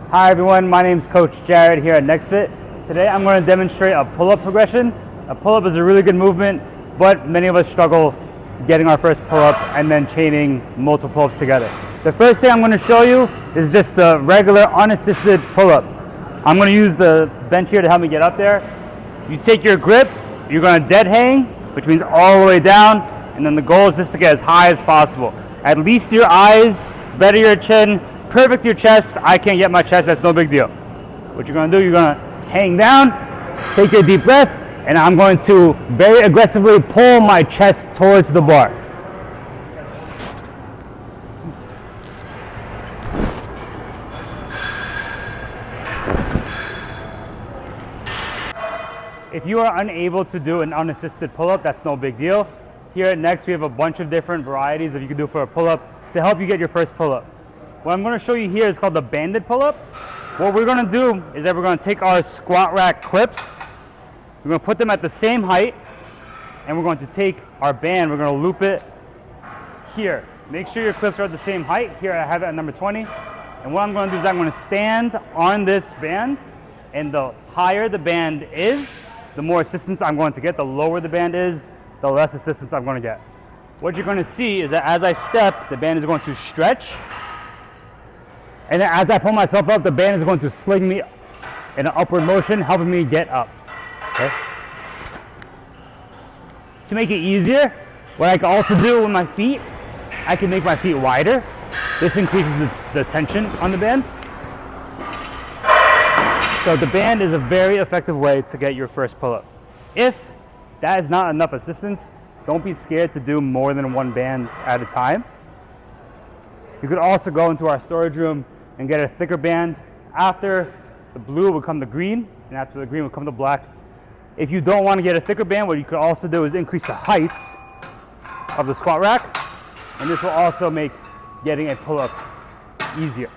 Hi everyone, my name is Coach Jared here at NextFit. Today I'm going to demonstrate a pull-up progression. A pull-up is a really good movement, but many of us struggle getting our first pull-up and then chaining multiple pull-ups together. The first thing I'm going to show you is just the regular unassisted pull-up. I'm going to use the bench here to help me get up there. You take your grip, you're going to dead hang, which means all the way down, and then the goal is just to get as high as possible. At least your eyes, better your chin, perfect your chest. I can't get my chest, that's no big deal. What you're going to do, you're going to hang down, take a deep breath, and I'm going to very aggressively pull my chest towards the bar. If you are unable to do an unassisted pull-up, that's no big deal. Here at Next, we have a bunch of different varieties that you can do for a pull-up to help you get your first pull-up. What I'm going to show you here is called the banded pull-up. What we're going to do is that we're going to take our squat rack clips, we're going to put them at the same height, and we're going to take our band, we're going to loop it here. Make sure your clips are at the same height. Here I have it at number 20. And what I'm going to do is I'm going to stand on this band, and the higher the band is, the more assistance I'm going to get. The lower the band is, the less assistance I'm going to get. What you're going to see is that as I step, the band is going to stretch. And then as I pull myself up, the band is going to sling me in an upward motion, helping me get up. Okay? To make it easier, what I can also do with my feet, I can make my feet wider. This increases the tension on the band. So the band is a very effective way to get your first pull-up. If that is not enough assistance, don't be scared to do more than one band at a time. You could also go into our storage room and get a thicker band. After the blue will come the green, and after the green will come the black. If you don't want to get a thicker band, what you could also do is increase the heights of the squat rack, and this will also make getting a pull-up easier.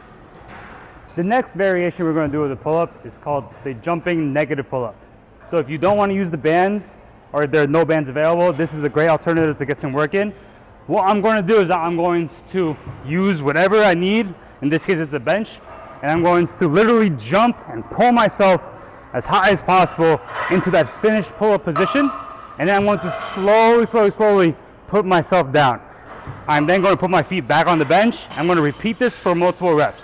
The next variation we're going to do with the pull-up is called the jumping negative pull-up. So if you don't want to use the bands, or there are no bands available, this is a great alternative to get some work in. What I'm going to do is that I'm going to use whatever I need. In this case, it's a bench, and I'm going to literally jump and pull myself as high as possible into that finished pull-up position, and then I'm going to slowly put myself down. I'm then going to put my feet back on the bench. I'm going to repeat this for multiple reps.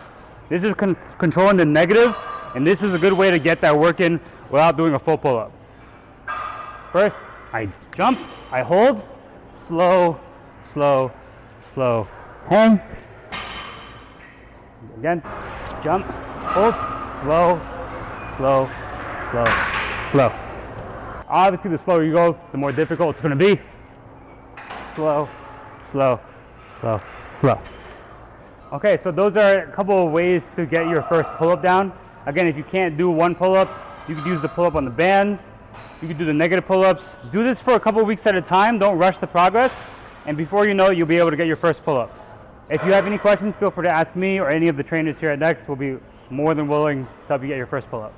This is controlling the negative, and this is a good way to get that work in without doing a full pull-up. First, I jump, I hold, slow, hang. Again, jump, hold, slow. Obviously, the slower you go, the more difficult it's going to be. Slow. Okay, so those are a couple of ways to get your first pull-up down. Again, if you can't do one pull-up, you could use the pull-up on the bands. You could do the negative pull-ups. Do this for a couple of weeks at a time. Don't rush the progress. And before you know it, you'll be able to get your first pull-up. If you have any questions, feel free to ask me or any of the trainers here at Next. We'll be more than willing to help you get your first pull-up.